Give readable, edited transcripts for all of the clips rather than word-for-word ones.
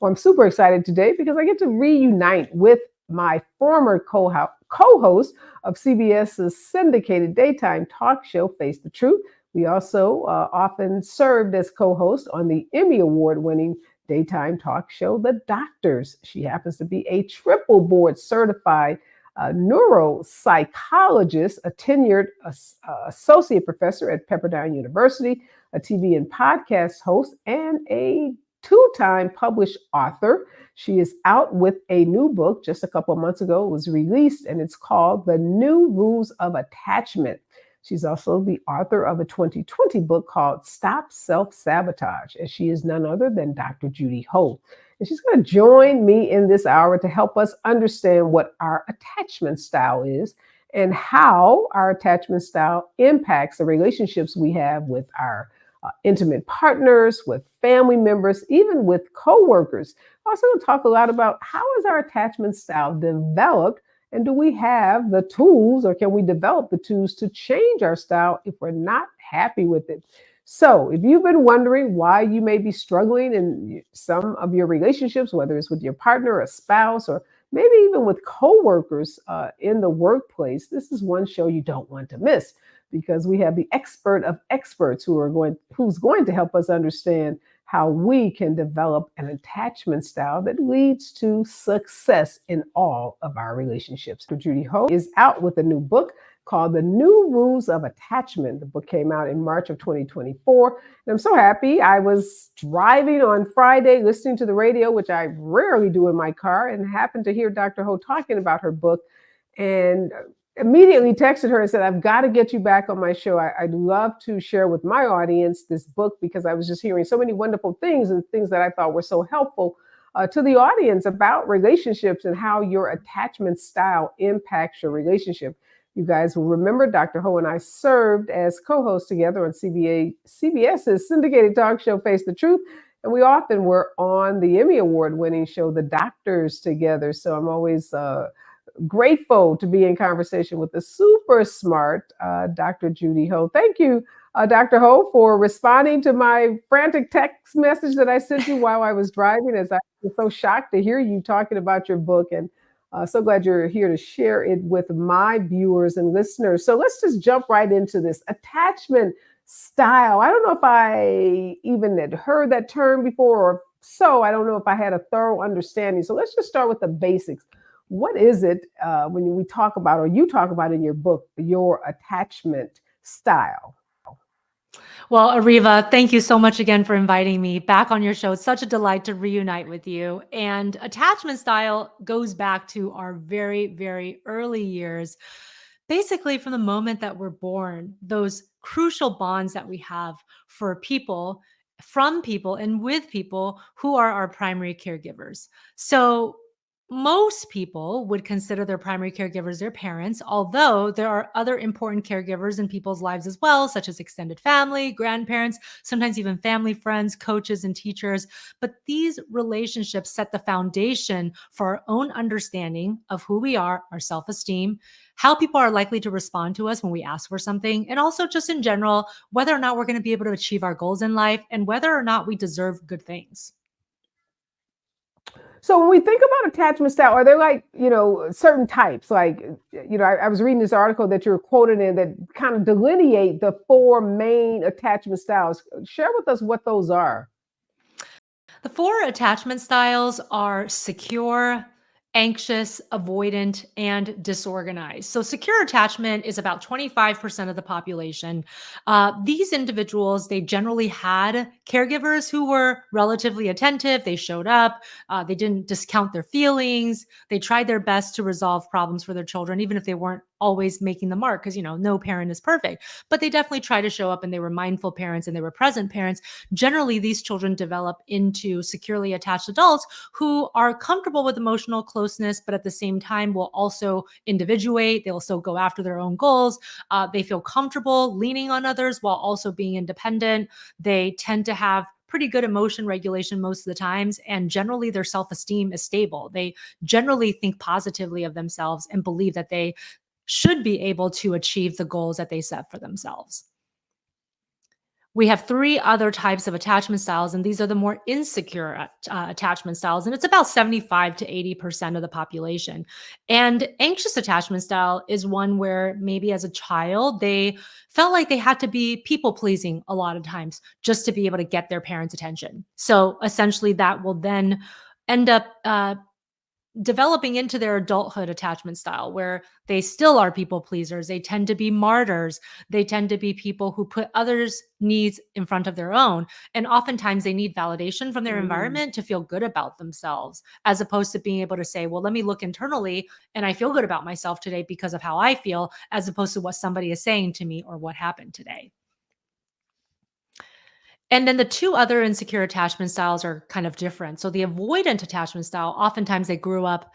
Well, I'm super excited today because I get to reunite with my former co-host of CBS's syndicated daytime talk show, Face the Truth. We also often served as co-host on the Emmy Award-winning daytime talk show, The Doctors. She happens to be a triple board certified neuropsychologist, a tenured associate professor at Pepperdine University, a TV and podcast host, and a two-time published author. She is out with a new book just a couple of months ago. It was released, and it's called The New Rules of Attachment. She's also the author of a 2020 book called Stop Self-Sabotage, and she is none other than Dr. Judy Ho. And she's going to join me in this hour to help us understand what our attachment style is and how our attachment style impacts the relationships we have with our intimate partners, with family members, even with coworkers. Also, we'll talk a lot about how is our attachment style developed, and do we have the tools, or can we develop the tools to change our style if we're not happy with it? So if you've been wondering why you may be struggling in some of your relationships, whether it's with your partner, a spouse, or maybe even with coworkers in the workplace, this is one show you don't want to miss, because we have the expert of experts who's going to help us understand how we can develop an attachment style that leads to success in all of our relationships. Judy Ho is out with a new book called The New Rules of Attachment. The book came out in March of 2024. And I'm so happy. I was driving on Friday, listening to the radio, which I rarely do in my car, and happened to hear Dr. Ho talking about her book, and immediately texted her and said, I've got to get you back on my show. I'd love to share with my audience this book, because I was just hearing so many wonderful things and things that I thought were so helpful to the audience about relationships and how your attachment style impacts your relationship. You guys will remember Dr. Ho and I served as co-hosts together on CBS's syndicated talk show, Face the Truth. And we often were on the Emmy Award-winning show, The Doctors, together. So I'm always grateful to be in conversation with the super smart Dr. Judy Ho. Thank you, Dr. Ho, for responding to my frantic text message that I sent you while I was driving, as I was so shocked to hear you talking about your book, and so glad you're here to share it with my viewers and listeners. So let's just jump right into this attachment style. I don't know if I even had heard that term before, or so I don't know if I had a thorough understanding. So let's just start with the basics. What is it when we talk about, or you talk about in your book, your attachment style? Well, Areva, thank you so much again for inviting me back on your show. It's such a delight to reunite with you. And attachment style goes back to our very, very early years. Basically, from the moment that we're born, those crucial bonds that we have for people, from people, and with people who are our primary caregivers. So most people would consider their primary caregivers their parents, although there are other important caregivers in people's lives as well, such as extended family, grandparents, sometimes even family friends, coaches, and teachers. But these relationships set the foundation for our own understanding of who we are, our self-esteem, how people are likely to respond to us when we ask for something, and also just in general, whether or not we're going to be able to achieve our goals in life and whether or not we deserve good things. So when we think about attachment style, are there certain types? I was reading this article that you're quoted in that kind of delineate the four main attachment styles. Share with us what those are. The four attachment styles are secure, anxious, avoidant, and disorganized. So secure attachment is about 25% of the population. These individuals, they generally had caregivers who were relatively attentive. They showed up. They didn't discount their feelings. They tried their best to resolve problems for their children, even if they weren't always making the mark, because, no parent is perfect. But they definitely tried to show up, and they were mindful parents and they were present parents. Generally, these children develop into securely attached adults who are comfortable with emotional closeness, but at the same time will also individuate. They'll also go after their own goals. They feel comfortable leaning on others while also being independent. They tend to have pretty good emotion regulation most of the times, and generally their self-esteem is stable. They generally think positively of themselves and believe that they should be able to achieve the goals that they set for themselves. We have three other types of attachment styles, and these are the more insecure attachment styles. And it's about 75 to 80% of the population. And anxious attachment style is one where maybe as a child, they felt like they had to be people pleasing a lot of times just to be able to get their parents' attention. So essentially, that will then end up developing into their adulthood attachment style where they still are people pleasers. They tend to be martyrs. They tend to be people who put others' needs in front of their own. And oftentimes they need validation from their Mm. environment to feel good about themselves, as opposed to being able to say, well, let me look internally and I feel good about myself today because of how I feel, as opposed to what somebody is saying to me or what happened today. And then the two other insecure attachment styles are kind of different. So the avoidant attachment style, oftentimes they grew up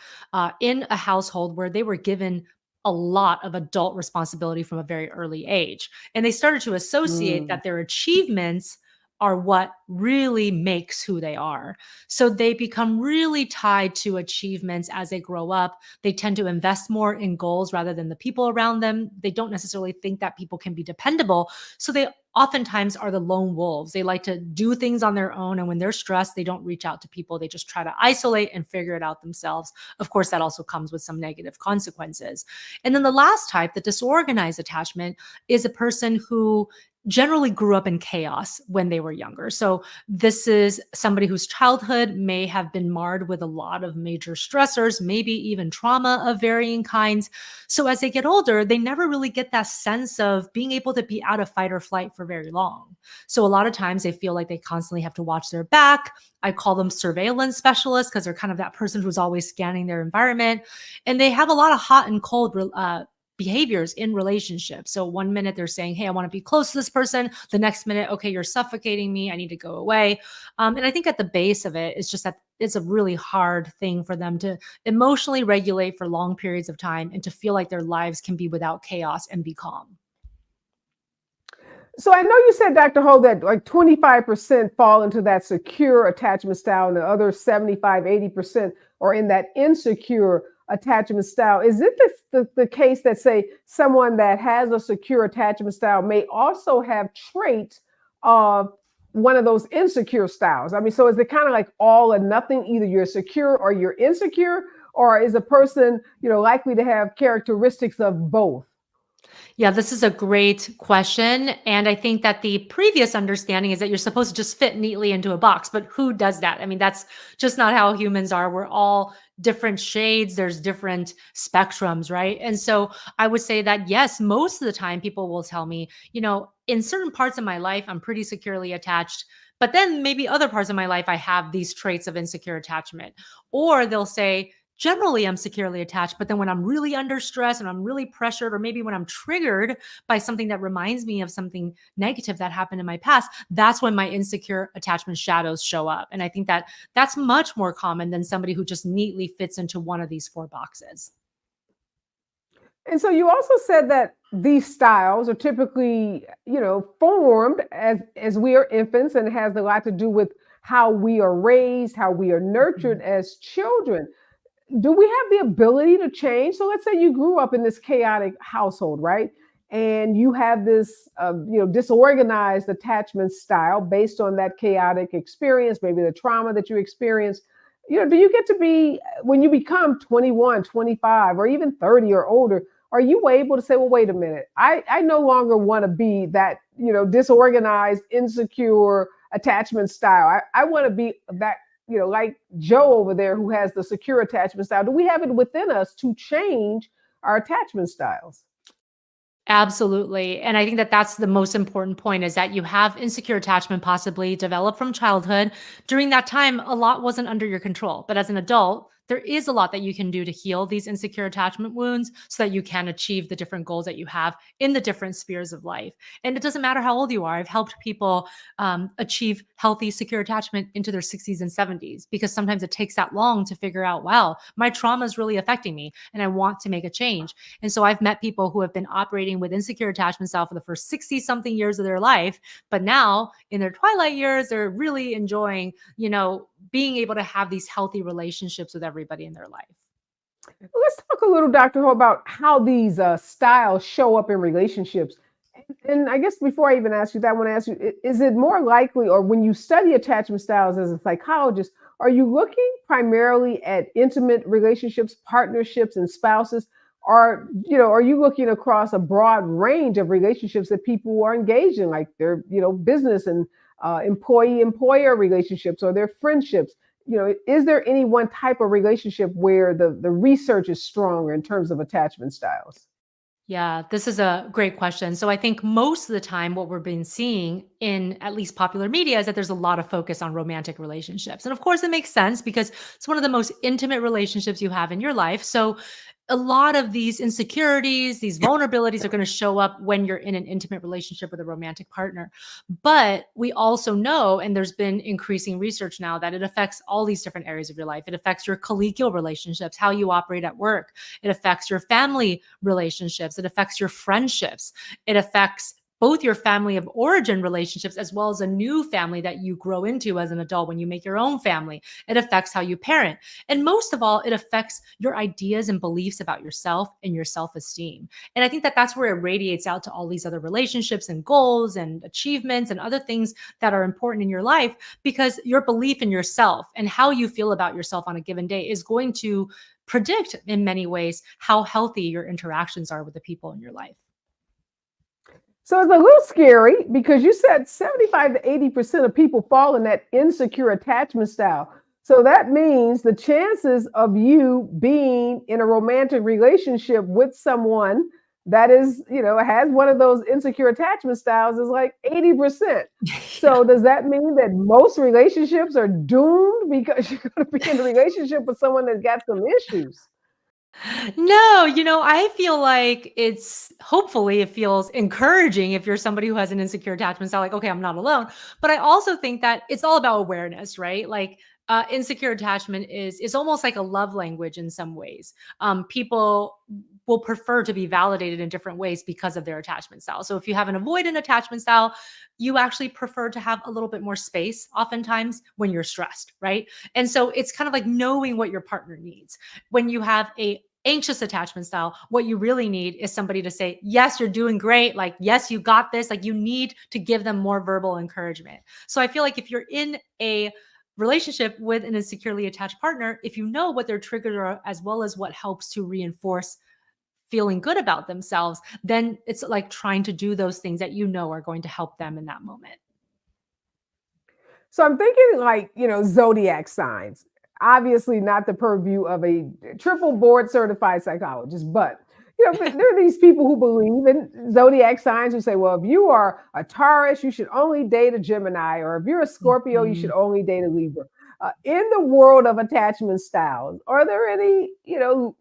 in a household where they were given a lot of adult responsibility from a very early age. And they started to associate Mm. that their achievements are what really makes who they are. So they become really tied to achievements as they grow up. They tend to invest more in goals rather than the people around them. They don't necessarily think that people can be dependable. So they oftentimes are the lone wolves. They like to do things on their own. And when they're stressed, they don't reach out to people. They just try to isolate and figure it out themselves. Of course, that also comes with some negative consequences. And then the last type, the disorganized attachment, is a person who generally grew up in chaos when they were younger. So this is somebody whose childhood may have been marred with a lot of major stressors, maybe even trauma of varying kinds. So as they get older, they never really get that sense of being able to be out of fight or flight for very long. So a lot of times they feel like they constantly have to watch their back. I call them surveillance specialists because they're kind of that person who's always scanning their environment. And they have a lot of hot and cold behaviors in relationships. So one minute they're saying, hey, I want to be close to this person. The next minute, okay, you're suffocating me. I need to go away. And I think at the base of it, it's just that it's a really hard thing for them to emotionally regulate for long periods of time and to feel like their lives can be without chaos and be calm. So I know you said, Dr. Ho, that like 25% fall into that secure attachment style and the other 75, 80% are in that insecure attachment style. Is it the case that, say, someone that has a secure attachment style may also have traits of one of those insecure styles? I mean, so is it kind of like all or nothing? Either you're secure or you're insecure, or is a person, likely to have characteristics of both? Yeah, this is a great question. And I think that the previous understanding is that you're supposed to just fit neatly into a box, but who does that? I mean, that's just not how humans are. We're all different shades, there's different spectrums, right? And so I would say that, yes, most of the time people will tell me, in certain parts of my life, I'm pretty securely attached. But then maybe other parts of my life, I have these traits of insecure attachment. Or they'll say, generally I'm securely attached, but then when I'm really under stress and I'm really pressured, or maybe when I'm triggered by something that reminds me of something negative that happened in my past, that's when my insecure attachment shadows show up. And I think that that's much more common than somebody who just neatly fits into one of these four boxes. And so you also said that these styles are typically, formed as we are infants, and it has a lot to do with how we are raised, how we are nurtured Mhm. as children. Do we have the ability to change? So let's say you grew up in this chaotic household, right? And you have this, disorganized attachment style based on that chaotic experience, maybe the trauma that you experienced. Do you get to be, when you become 21, 25, or even 30 or older, are you able to say, well, wait a minute, I no longer want to be that, disorganized, insecure attachment style. I want to be that, like Joe over there who has the secure attachment style. Do we have it within us to change our attachment styles? Absolutely. And I think that that's the most important point is that you have insecure attachment possibly developed from childhood. During that time, a lot wasn't under your control. But as an adult, there is a lot that you can do to heal these insecure attachment wounds so that you can achieve the different goals that you have in the different spheres of life. And it doesn't matter how old you are. I've helped people achieve healthy, secure attachment into their 60s and 70s because sometimes it takes that long to figure out, wow, my trauma is really affecting me and I want to make a change. And so I've met people who have been operating with insecure attachment style for the first 60 something years of their life. But now in their twilight years, they're really enjoying, being able to have these healthy relationships with everybody in their life. Let's talk a little, Dr. Ho, about how these styles show up in relationships. And I guess before I even ask you that, I want to ask you, is it more likely, or when you study attachment styles as a psychologist, are you looking primarily at intimate relationships, partnerships, and spouses? Or, are you looking across a broad range of relationships that people are engaged in, like their, business and employee-employer relationships or their friendships? Is there any one type of relationship where the research is stronger in terms of attachment styles? Yeah, this is a great question. So I think most of the time, what we've been seeing in at least popular media is that there's a lot of focus on romantic relationships. And of course, it makes sense because it's one of the most intimate relationships you have in your life. So a lot of these insecurities, these vulnerabilities are going to show up when you're in an intimate relationship with a romantic partner. But we also know, and there's been increasing research now, that it affects all these different areas of your life. It affects your collegial relationships, how you operate at work. It affects your family relationships. It affects your friendships. It affects both your family of origin relationships as well as a new family that you grow into as an adult when you make your own family. It affects how you parent. And most of all, it affects your ideas and beliefs about yourself and your self-esteem. And I think that that's where it radiates out to all these other relationships and goals and achievements and other things that are important in your life, because your belief in yourself and how you feel about yourself on a given day is going to predict in many ways how healthy your interactions are with the people in your life. So it's a little scary because you said 75 to 80% of people fall in that insecure attachment style. So that means the chances of you being in a romantic relationship with someone that is, has one of those insecure attachment styles is like 80%. Yeah. So does that mean that most relationships are doomed because you're going to be in a relationship with someone that's got some issues? No, I feel like hopefully it feels encouraging if you're somebody who has an insecure attachment style, like, okay, I'm not alone. But I also think that it's all about awareness, right? Like, insecure attachment is almost like a love language in some ways. People will prefer to be validated in different ways because of their attachment style. So if you have an avoidant attachment style, you actually prefer to have a little bit more space oftentimes when you're stressed, right? And so it's kind of like knowing what your partner needs. When you have a anxious attachment style, what you really need is somebody to say, yes, you're doing great. Like, yes, you got this. Like, you need to give them more verbal encouragement. So I feel like if you're in a relationship with an insecurely attached partner, if you know what their triggers are, as well as what helps to reinforce feeling good about themselves, then it's like trying to do those things that are going to help them in that moment. So I'm thinking like, zodiac signs. Obviously not the purview of a triple board certified psychologist, but there are these people who believe in zodiac signs who say, well, if you are a Taurus, you should only date a Gemini, or if you're a Scorpio, you should Mhm. only date a Libra. In the world of attachment styles, are there any,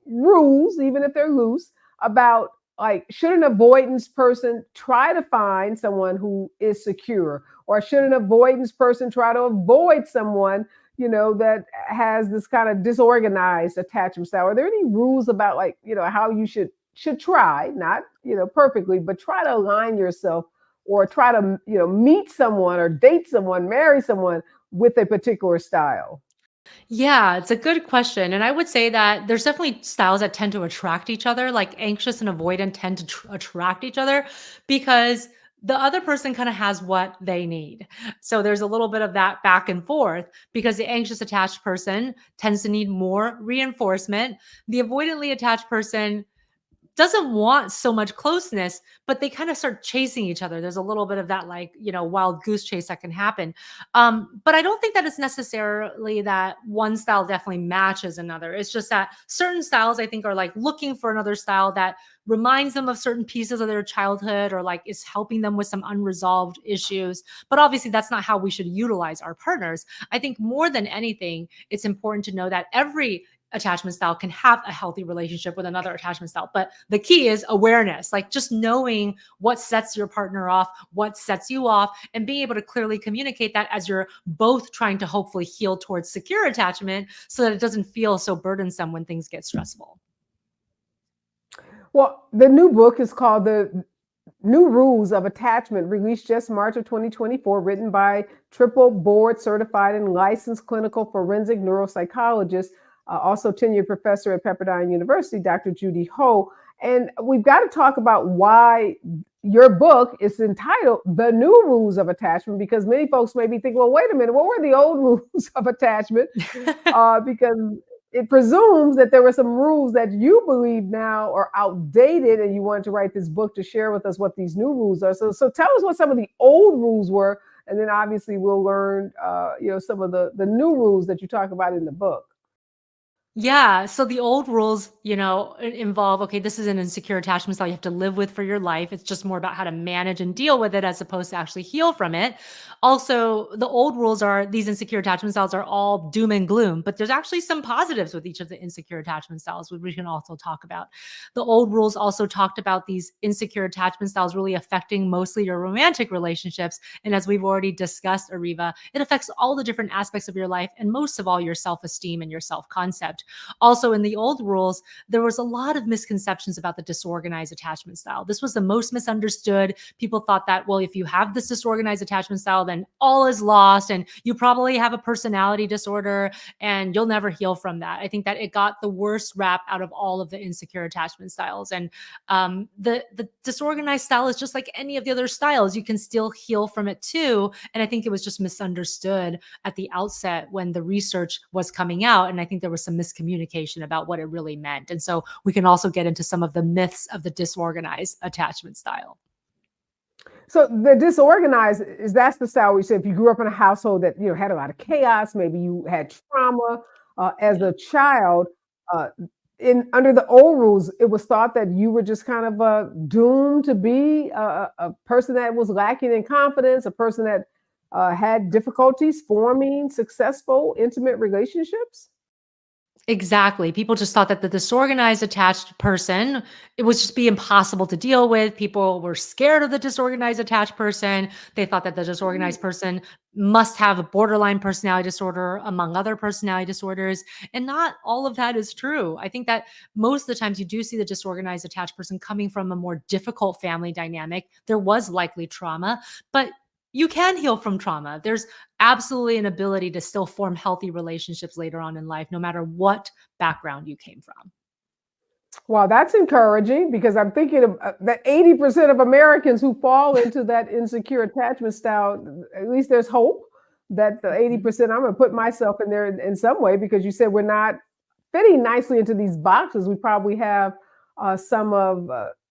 rules, even if they're loose, about like should an avoidance person try to find someone who is secure, or should an avoidance person try to avoid someone that has this kind of disorganized attachment style? Are there any rules about like how you should try, not perfectly, but try to align yourself, or try to meet someone or date someone, marry someone with a particular style? Yeah, it's a good question. And I would say that there's definitely styles that tend to attract each other, like anxious and avoidant tend to attract each other because the other person kind of has what they need. So there's a little bit of that back and forth because the anxious attached person tends to need more reinforcement. The avoidantly attached person doesn't want so much closeness, but they kind of start chasing each other. There's a little bit of that, like, wild goose chase that can happen. But I don't think that it's necessarily that one style definitely matches another. It's just that certain styles, I think, are like looking for another style that reminds them of certain pieces of their childhood, or like is helping them with some unresolved issues. But obviously, that's not how we should utilize our partners. I think more than anything, it's important to know that every attachment style can have a healthy relationship with another attachment style. But the key is awareness, like just knowing what sets your partner off, what sets you off, and being able to clearly communicate that as you're both trying to hopefully heal towards secure attachment so that it doesn't feel so burdensome when things get stressful. Well, the new book is called The New Rules of Attachment, released just March of 2024, written by triple board certified and licensed clinical forensic neuropsychologist, also tenured professor at Pepperdine University, Dr. Judy Ho. And we've got to talk about why your book is entitled The New Rules of Attachment, because many folks may be thinking, well, wait a minute, what were the old rules of attachment? Because it presumes that there were some rules that you believe now are outdated, and you wanted to write this book to share with us what these new rules are. So tell us what some of the old rules were, and then obviously we'll learn, some of the new rules that you talk about in the book. Yeah. So the old rules, involve, okay, this is an insecure attachment style you have to live with for your life. It's just more about how to manage and deal with it as opposed to actually heal from it. Also, the old rules are these insecure attachment styles are all doom and gloom, but there's actually some positives with each of the insecure attachment styles, which we can also talk about. The old rules also talked about these insecure attachment styles really affecting mostly your romantic relationships. And as we've already discussed, Areva, it affects all the different aspects of your life and most of all your self-esteem and your self-concept. Also, in the old rules, there was a lot of misconceptions about the disorganized attachment style. This was the most misunderstood. People thought that, well, if you have this disorganized attachment style, then all is lost and you probably have a personality disorder and you'll never heal from that. I think that it got the worst rap out of all of the insecure attachment styles. And the disorganized style is just like any of the other styles. You can still heal from it too. And I think it was just misunderstood at the outset when the research was coming out. And I think there was some miscommunication about what it really meant. And so we can also get into some of the myths of the disorganized attachment style. So the disorganized is that's the style we said if you grew up in a household that had a lot of chaos, maybe you had trauma as Yeah. a child. Uh, in under the old rules, it was thought that you were just kind of doomed to be a person that was lacking in confidence, a person that had difficulties forming successful, intimate relationships. Exactly. People just thought that the disorganized attached person, it was just be impossible to deal with. People were scared of the disorganized attached person. They thought that the disorganized person must have a borderline personality disorder, among other personality disorders. And not all of that is true. I think that most of the times you do see the disorganized attached person coming from a more difficult family dynamic. There was likely trauma, but you can heal from trauma. There's absolutely an ability to still form healthy relationships later on in life, no matter what background you came from. Well, that's encouraging because I'm thinking of that 80% of Americans who fall into that insecure attachment style, at least there's hope that the Mhm. 80%, I'm going to put myself in there in some way because you said we're not fitting nicely into these boxes. We probably have some of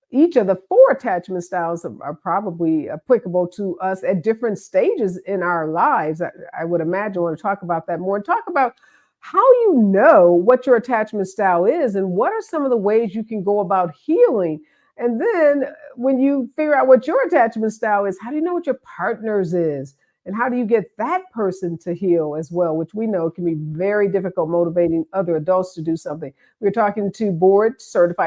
each of the four attachment styles are probably applicable to us at different stages in our lives. I would imagine. I want to talk about that more and talk about how you know what your attachment style is and what are some of the ways you can go about healing. And then when you figure out what your attachment style is, how do you know what your partner's is? And how do you get that person to heal as well, which we know can be very difficult motivating other adults to do something. We're talking to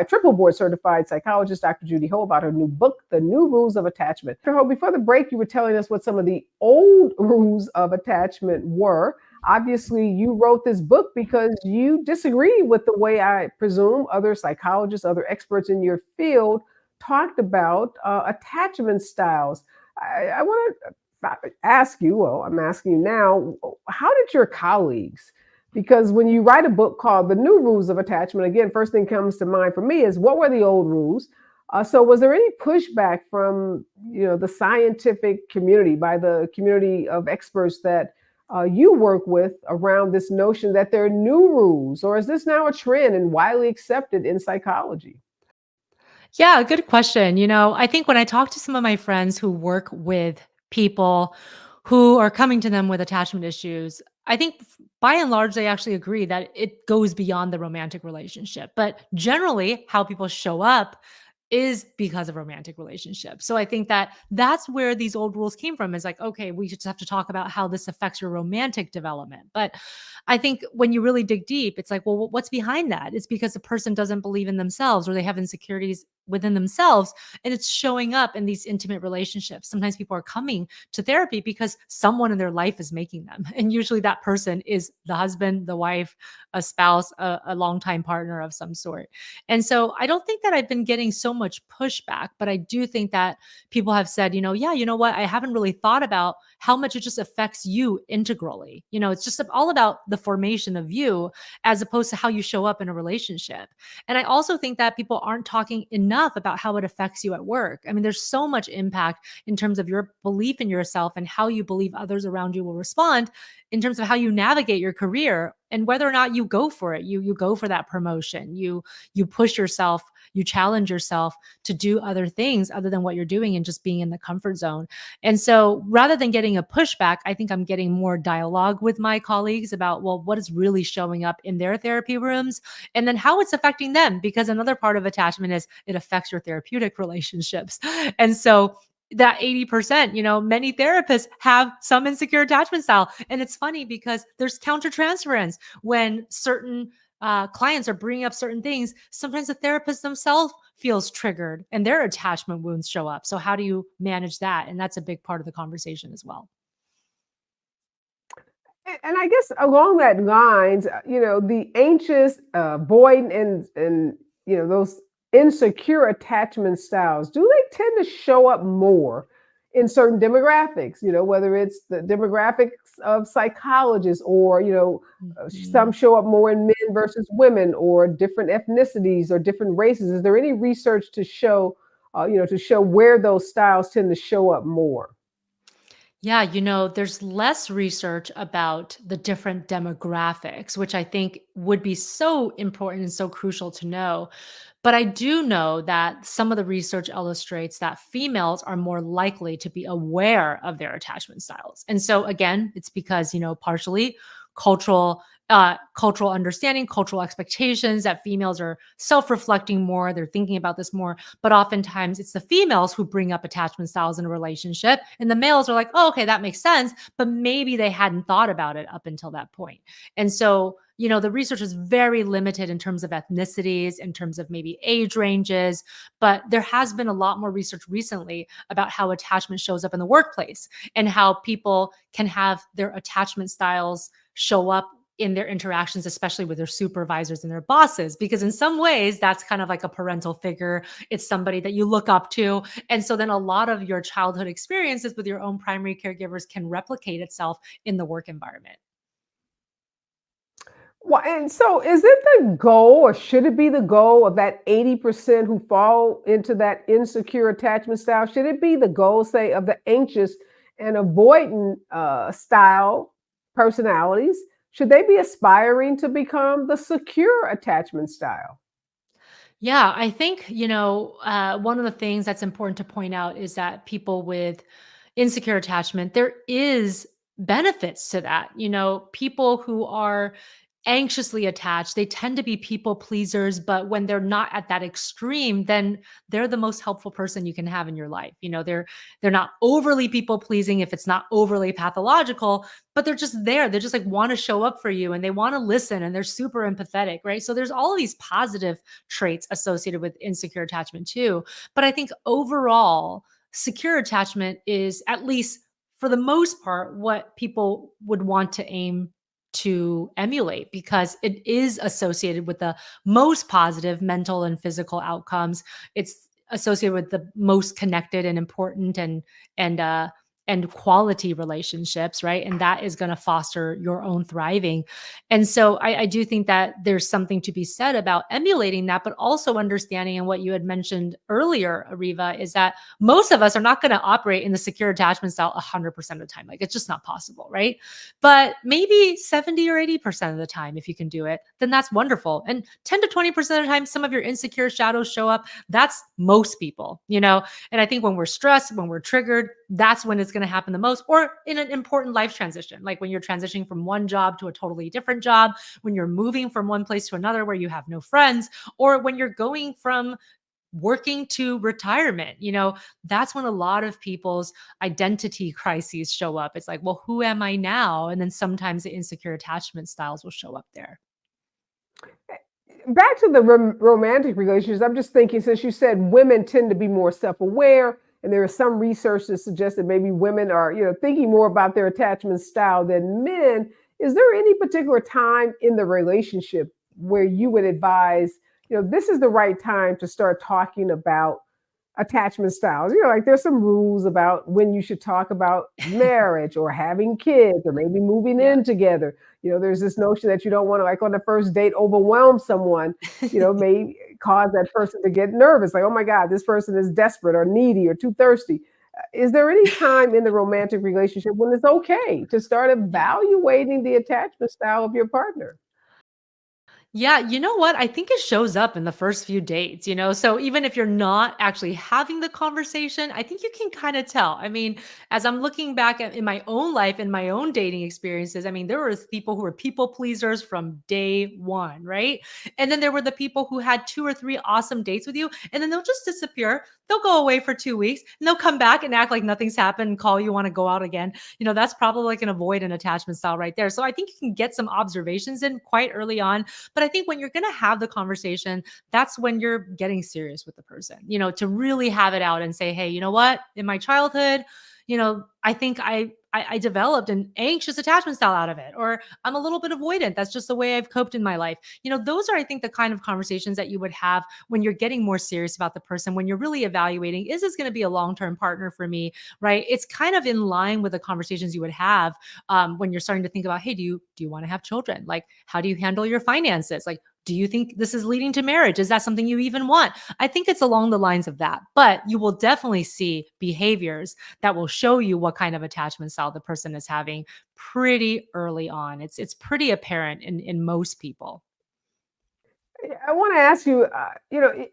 triple board certified psychologist, Dr. Judy Ho, about her new book, The New Rules of Attachment. Dr. Ho, before the break, you were telling us what some of the old rules of attachment were. Obviously, you wrote this book because you disagree with the way, I presume, other psychologists, other experts in your field talked about attachment styles. I want to ask you, well, I'm asking you now, how did your colleagues, because when you write a book called The New Rules of Attachment, again, first thing comes to mind for me is what were the old rules? So was there any pushback from the scientific community, by the community of experts that you work with around this notion that there are new rules, or is this now a trend and widely accepted in psychology? Yeah, good question. I think when I talk to some of my friends who work with people who are coming to them with attachment issues, I think by and large, they actually agree that it goes beyond the romantic relationship. But generally, how people show up is because of romantic relationships. So I think that that's where these old rules came from is like, okay, we just have to talk about how this affects your romantic development. But I think when you really dig deep, it's like, well, what's behind that? It's because the person doesn't believe in themselves or they have insecurities within themselves and it's showing up in these intimate relationships. Sometimes people are coming to therapy because someone in their life is making them. And usually that person is the husband, the wife, a spouse, a longtime partner of some sort. And so I don't think that I've been getting so much pushback, but I do think that people have said, yeah, you know what? I haven't really thought about how much it just affects you integrally. It's just all about the formation of you as opposed to how you show up in a relationship. And I also think that people aren't talking enough enough about how it affects you at work. I mean, there's so much impact in terms of your belief in yourself and how you believe others around you will respond in terms of how you navigate your career and whether or not you go for it. You go for that promotion. You push yourself, you challenge yourself to do other things other than what you're doing and just being in the comfort zone. And so rather than getting a pushback, I think I'm getting more dialogue with my colleagues about, well, what is really showing up in their therapy rooms and then how it's affecting them. Because another part of attachment is it affects your therapeutic relationships. And so that 80%, many therapists have some insecure attachment style. And it's funny because there's countertransference when certain clients are bringing up certain things. Sometimes the therapist themselves feels triggered and their attachment wounds show up. So how do you manage that? And that's a big part of the conversation as well. And I guess along that lines, the anxious, avoidant, and those insecure attachment styles, do they tend to show up more in certain demographics? Whether it's the demographics of psychologists, or some Mhm. show up more in men versus women, or different ethnicities or different races. Is there any research to show, where those styles tend to show up more? Yeah, there's less research about the different demographics, which I think would be so important and so crucial to know. But I do know that some of the research illustrates that females are more likely to be aware of their attachment styles. And so again, it's because, partially cultural cultural understanding, cultural expectations that females are self-reflecting more, they're thinking about this more, but oftentimes it's the females who bring up attachment styles in a relationship and the males are like, "Oh, okay, that makes sense," but maybe they hadn't thought about it up until that point. And so, the research is very limited in terms of ethnicities, in terms of maybe age ranges, but there has been a lot more research recently about how attachment shows up in the workplace and how people can have their attachment styles show up in their interactions, especially with their supervisors and their bosses, because in some ways that's kind of like a parental figure. It's somebody that you look up to. And so then a lot of your childhood experiences with your own primary caregivers can replicate itself in the work environment. Well, and so is it the goal, or should it be the goal of that 80% who fall into that insecure attachment style? Should it be the goal, say, of the anxious and avoidant style personalities? Should they be aspiring to become the secure attachment style? Yeah, I think, one of the things that's important to point out is that people with insecure attachment, there is benefits to that. People who are anxiously attached, they tend to be people pleasers, but when they're not at that extreme, then they're the most helpful person you can have in your life. They're not overly people pleasing if it's not overly pathological, but they're just there. They just like want to show up for you and they want to listen and they're super empathetic, right? So there's all of these positive traits associated with insecure attachment too. But I think overall, secure attachment is, at least for the most part, what people would want to aim to emulate because it is associated with the most positive mental and physical outcomes. It's associated with the most connected and important and uh and quality relationships, right? And that is going to foster your own thriving. And so I do think that there's something to be said about emulating that, but also understanding, and what you had mentioned earlier, Areva, is that most of us are not going to operate in the secure attachment style 100% of the time. Like it's just not possible, right? But maybe 70 or 80% of the time, if you can do it, then that's wonderful. And 10 to 20% of the time, some of your insecure shadows show up. That's most people. And I think when we're stressed, when we're triggered, that's when it's going to happen the most, or in an important life transition, like when you're transitioning from one job to a totally different job, when you're moving from one place to another where you have no friends, or when you're going from working to retirement. That's when a lot of people's identity crises show up. It's like, well, who am I now? And then sometimes the insecure attachment styles will show up there. Back to the romantic relationships, I'm just thinking, since you said women tend to be more self-aware, and there is some research that suggests that maybe women are, thinking more about their attachment style than men. Is there any particular time in the relationship where you would advise, this is the right time to start talking about attachment styles? Like there's some rules about when you should talk about marriage or having kids or maybe moving Yeah. in together. There's this notion that you don't want to, like on the first date, overwhelm someone, maybe cause that person to get nervous, like, oh my God, this person is desperate or needy or too thirsty. Is there any time in the romantic relationship when it's okay to start Yeah. evaluating the attachment style of your partner? Yeah, you know what? I think it shows up in the first few dates, you know? So even if you're not actually having the conversation, I think you can kind of tell. I mean, as I'm looking back in my own life and my own dating experiences, I mean, there was people who were people pleasers from day one, right? And then there were the people who had two or three awesome dates with you, and then they'll just disappear. They'll go away for 2 weeks and they'll come back and act like nothing's happened and call you want to go out again. That's probably like an avoid an attachment style right there. So I think you can get some observations in quite early on, but I think when you're going to have the conversation, that's when you're getting serious with the person, to really have it out and say, hey, you know what? In my childhood, I think I developed an anxious attachment style out of it, or I'm a little bit avoidant. That's just the way I've coped in my life. Those are, I think, the kind of conversations that you would have when you're getting more serious about the person, when you're really evaluating, is this going to be a long-term partner for me? Right. It's kind of in line with the conversations you would have when you're starting to think about, hey, do you want to have children? Like, how do you handle your finances? Like, do you think this is leading to marriage? Is that something you even want? I think it's along the lines of that, but you will definitely see behaviors that will show you what kind of attachment style the person is having pretty early on. It's pretty apparent in most people. I want to ask you,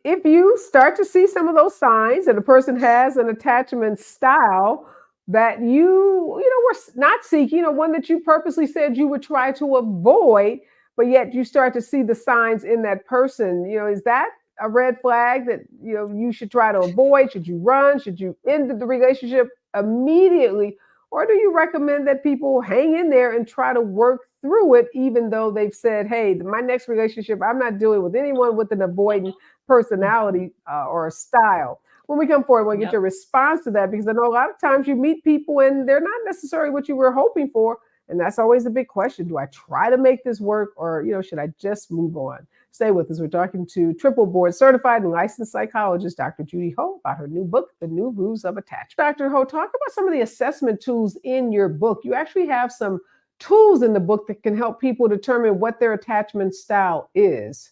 if you start to see some of those signs that a person has an attachment style that were not seeking, or one that you purposely said you would try to avoid, but yet you start to see the signs in that person, is that a red flag that, you should try to avoid? Should you run? Should you end the relationship immediately? Or do you recommend that people hang in there and try to work through it, even though they've said, hey, my next relationship, I'm not dealing with anyone with an avoidant Mhm. personality or a style? When we come forward, we'll get Yep. your response to that, because I know a lot of times you meet people and they're not necessarily what you were hoping for. And that's always the big question. Do I try to make this work, or, should I just move on? Stay with us. We're talking to triple board certified and licensed psychologist, Dr. Judy Ho, about her new book, The New Rules of Attachment. Dr. Ho, talk about some of the assessment tools in your book. You actually have some tools in the book that can help people determine what their attachment style is.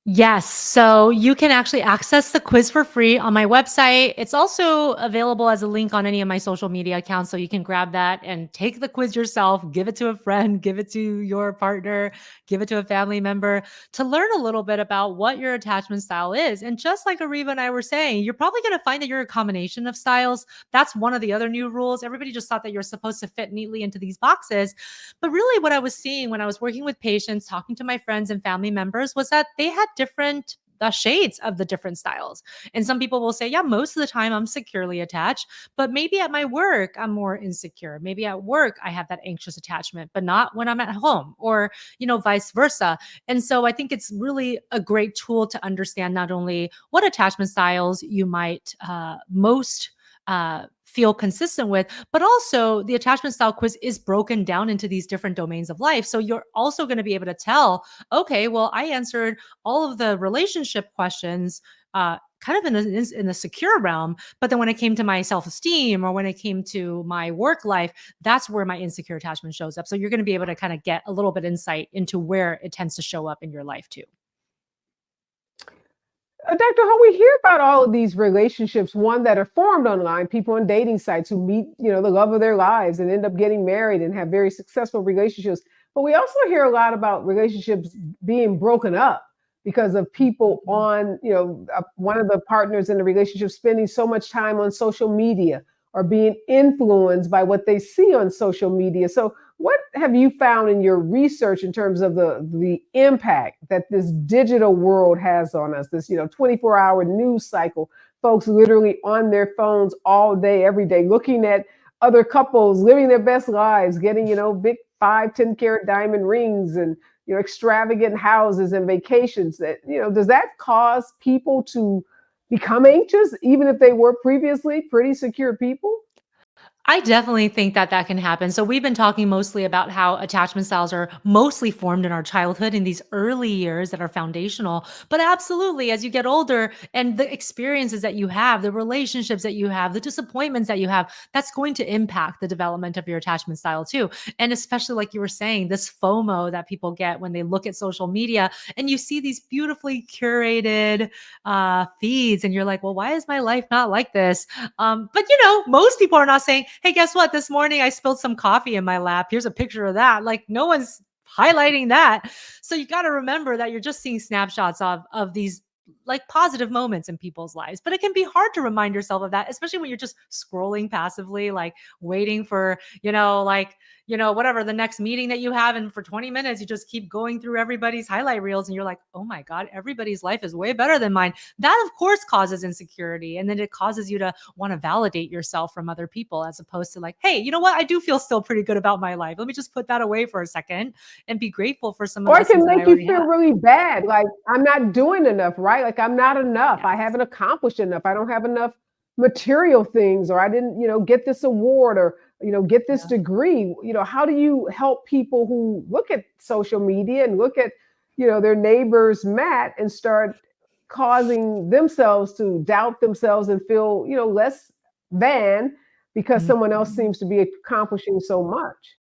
Yes. So you can actually access the quiz for free on my website. It's also available as a link on any of my social media accounts. So you can grab that and take the quiz yourself, give it to a friend, give it to your partner, give it to a family member to learn a little bit about what your attachment style is. And just like Areva and I were saying, you're probably going to find that you're a combination of styles. That's one of the other new rules. Everybody just thought that you're supposed to fit neatly into these boxes. But really, what I was seeing when I was working with patients, talking to my friends and family members, was that they had different shades of the different styles. And some people will say, yeah, most of the time I'm securely attached, but maybe at my work, I'm more insecure. Maybe at work, I have that anxious attachment, but not when I'm at home, or, vice versa. And so I think it's really a great tool to understand not only what attachment styles you might most feel consistent with, but also the attachment style quiz is broken down into these different domains of life. So you're also going to be able to tell, okay, well, I answered all of the relationship questions kind of in the secure realm, but then when it came to my self-esteem, or when it came to my work life, that's where my insecure attachment shows up. So you're going to be able to kind of get a little bit insight into where it tends to show up in your life too. Dr. Ho, we hear about all of these relationships, one that are formed online, people on dating sites who meet, the love of their lives and end up getting married and have very successful relationships. But we also hear a lot about relationships being broken up because of people Mhm. on, one of the partners in the relationship spending so much time on social media or being influenced by what they see on social media. So what have you found in your research in terms of the impact that this digital world has on us? This 24-hour news cycle, folks literally on their phones all day, every day, looking at other couples living their best lives, getting big 5, 10 carat diamond rings and extravagant houses and vacations. That does that cause people to become anxious, even if they were previously pretty secure people? I definitely think that that can happen. So we've been talking mostly about how attachment styles are mostly formed in our childhood in these early years that are foundational. But absolutely, as you get older and the experiences that you have, the relationships that you have, the disappointments that you have, that's going to impact the development of your attachment style too. And especially like you were saying, this FOMO that people get when they look at social media and you see these beautifully curated feeds and you're like, well, why is my life not like this? But most people are not saying, "Hey, guess what? This morning I spilled some coffee in my lap. Here's a picture of that." Like no one's highlighting that. So you got to remember that you're just seeing snapshots of these like positive moments in people's lives. But it can be hard to remind yourself of that, especially when you're just scrolling passively, like waiting for, whatever the next meeting that you have. And for 20 minutes, you just keep going through everybody's highlight reels and you're like, oh my God, everybody's life is way better than mine. That, of course, causes insecurity. And then it causes you to want to validate yourself from other people as opposed to like, hey, you know what? I do feel still pretty good about my life. Let me just put that away for a second and be grateful for some of the Or it blessings can that I make you already feel have. really bad, like I'm not doing enough, right? Like I'm not enough. I Yes. haven't accomplished enough. I don't have enough material things, or I didn't, get this award, or get this Yeah. degree. How do you help people who look at social media and look at, their neighbor's mat and start causing themselves to doubt themselves and feel, less than because someone else Mhm. seems to be accomplishing so much?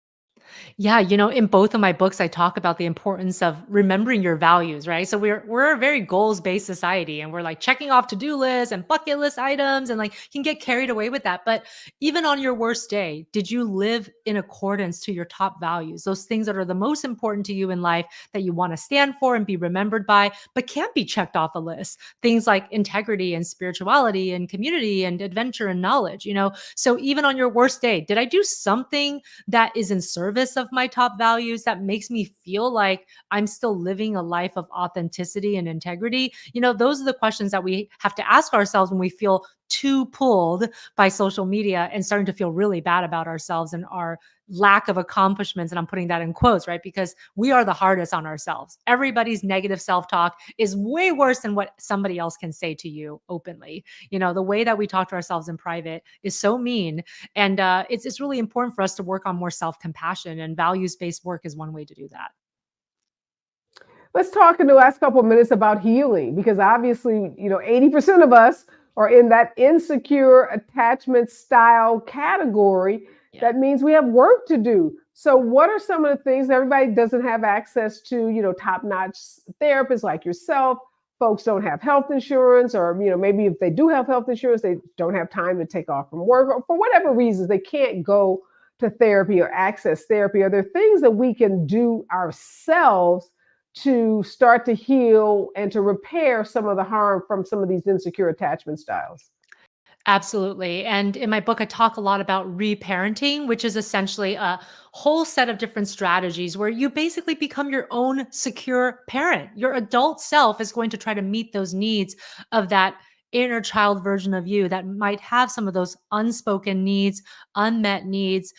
Yeah, in both of my books, I talk about the importance of remembering your values, right? So we're a very goals-based society and we're like checking off to-do lists and bucket list items and like can get carried away with that. But even on your worst day, did you live in accordance to your top values? Those things that are the most important to you in life that you want to stand for and be remembered by, but can't be checked off a list. Things like integrity and spirituality and community and adventure and knowledge. So even on your worst day, did I do something that is in service of my top values that makes me feel like I'm still living a life of authenticity and integrity? Those are the questions that we have to ask ourselves when we feel too pulled by social media and starting to feel really bad about ourselves and our lack of accomplishments. And I'm putting that in quotes, right? Because we are the hardest on ourselves. Everybody's negative self talk is way worse than what somebody else can say to you openly. The way that we talk to ourselves in private is so mean, and it's really important for us to work on more self compassion, and values based work is one way to do that. Let's talk in the last couple of minutes about healing, because obviously, 80% of us are in that insecure attachment style category. Yeah. That means we have work to do. So, what are some of the things? Everybody doesn't have access to, top notch therapists like yourself. Folks don't have health insurance, or, maybe if they do have health insurance, they don't have time to take off from work, or for whatever reasons, they can't go to therapy or access therapy. Are there things that we can do ourselves to start to heal and to repair some of the harm from some of these insecure attachment styles? Absolutely. And in my book, I talk a lot about reparenting, which is essentially a whole set of different strategies where you basically become your own secure parent. Your adult self is going to try to meet those needs of that inner child version of you that might have some of those unspoken needs, unmet needs,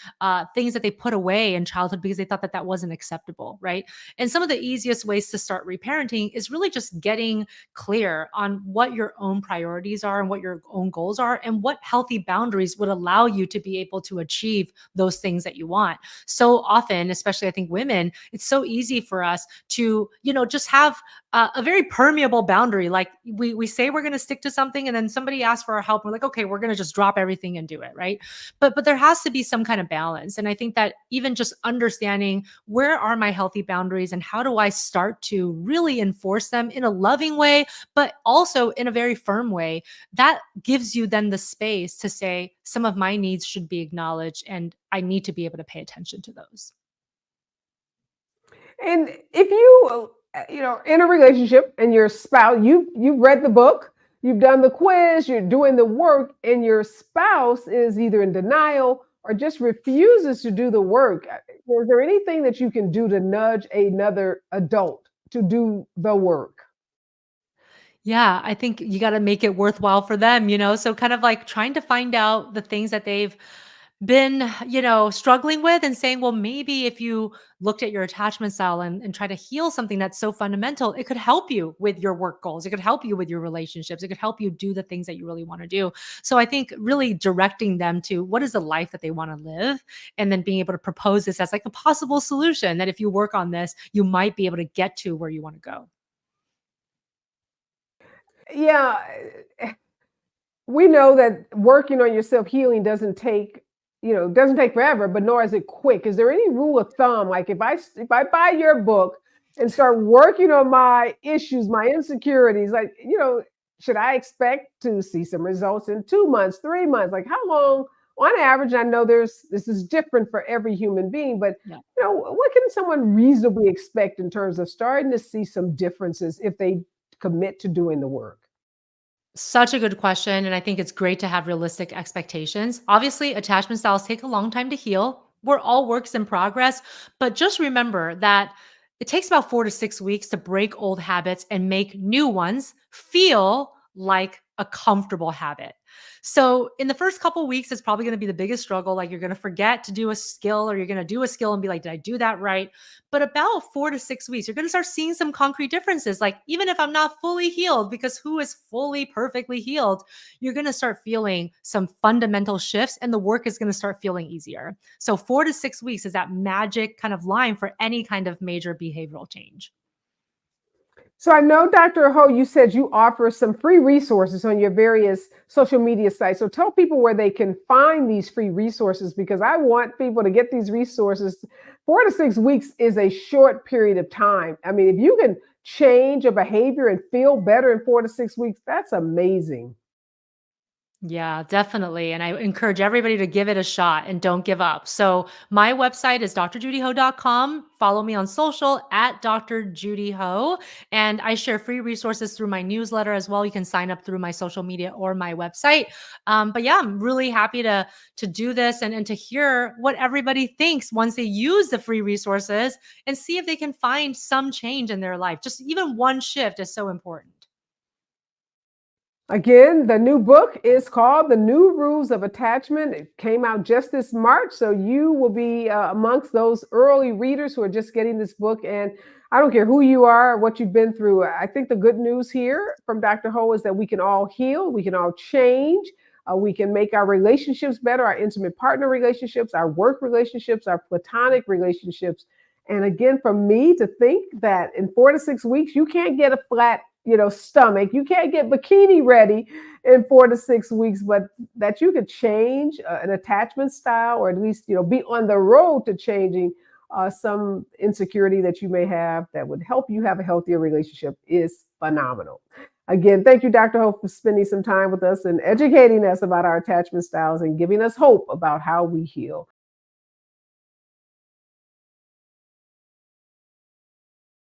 things that they put away in childhood because they thought that that wasn't acceptable, right? And some of the easiest ways to start reparenting is really just getting clear on what your own priorities are and what your own goals are and what healthy boundaries would allow you to be able to achieve those things that you want. So often, especially I think women, it's so easy for us to, just have a very permeable boundary. Like we say we're going to stick to something and then somebody asks for our help. We're like, okay, we're going to just drop everything and do it. Right. But there has to be some kind of balance. And I think that even just understanding where are my healthy boundaries and how do I start to really enforce them in a loving way, but also in a very firm way, that gives you then the space to say some of my needs should be acknowledged and I need to be able to pay attention to those. And if you, in a relationship and your spouse, you've read the book, you've done the quiz, you're doing the work, and your spouse is either in denial or just refuses to do the work. Is there anything that you can do to nudge another adult to do the work? Yeah, I think you got to make it worthwhile for them. So kind of like trying to find out the things that they've been, struggling with and saying, well, maybe if you looked at your attachment style and try to heal something that's so fundamental, it could help you with your work goals. It could help you with your relationships. It could help you do the things that you really want to do. So I think really directing them to what is the life that they want to live, and then being able to propose this as like a possible solution that if you work on this, you might be able to get to where you want to go. Yeah, we know that working on yourself healing doesn't take forever, but nor is it quick. Is there any rule of thumb, like if I buy your book and start working on my issues, my insecurities, like, should I expect to see some results in 2 months, 3 months? Like, how long on average? I know this is different for every human being, but Yeah. what can someone reasonably expect in terms of starting to see some differences if they commit to doing the work? Such a good question. And I think it's great to have realistic expectations. Obviously, attachment styles take a long time to heal. We're all works in progress. But just remember that it takes about 4 to 6 weeks to break old habits and make new ones feel like a comfortable habit. So, in the first couple weeks, it's probably going to be the biggest struggle. Like, you're going to forget to do a skill, or you're going to do a skill and be like, did I do that right? But about 4 to 6 weeks, you're going to start seeing some concrete differences. Like, even if I'm not fully healed, because who is fully perfectly healed, you're going to start feeling some fundamental shifts and the work is going to start feeling easier. So, 4 to 6 weeks is that magic kind of line for any kind of major behavioral change. So I know, Dr. Ho, you said you offer some free resources on your various social media sites. So tell people where they can find these free resources, because I want people to get these resources. 4 to 6 weeks is a short period of time. I mean, if you can change a behavior and feel better in 4 to 6 weeks, that's amazing. Yeah, definitely. And I encourage everybody to give it a shot and don't give up. So my website is drjudyho.com. Follow me on social at Dr. Judy Ho. And I share free resources through my newsletter as well. You can sign up through my social media or my website. But yeah, I'm really happy to do this and to hear what everybody thinks once they use the free resources and see if they can find some change in their life. Just even one shift is so important. Again, the new book is called The New Rules of Attachment. It came out just this March, so you will be amongst those early readers who are just getting this book. And I don't care who you are or what you've been through. I think the good news here from Dr. Ho is that we can all heal, we can all change, we can make our relationships better, our intimate partner relationships, our work relationships, our platonic relationships. And again, for me to think that in 4 to 6 weeks, you can't get a flat stomach. You can't get bikini ready in 4 to 6 weeks, but that you could change an attachment style, or at least, be on the road to changing some insecurity that you may have that would help you have a healthier relationship is phenomenal. Again, thank you, Dr. Hope, for spending some time with us and educating us about our attachment styles and giving us hope about how we heal.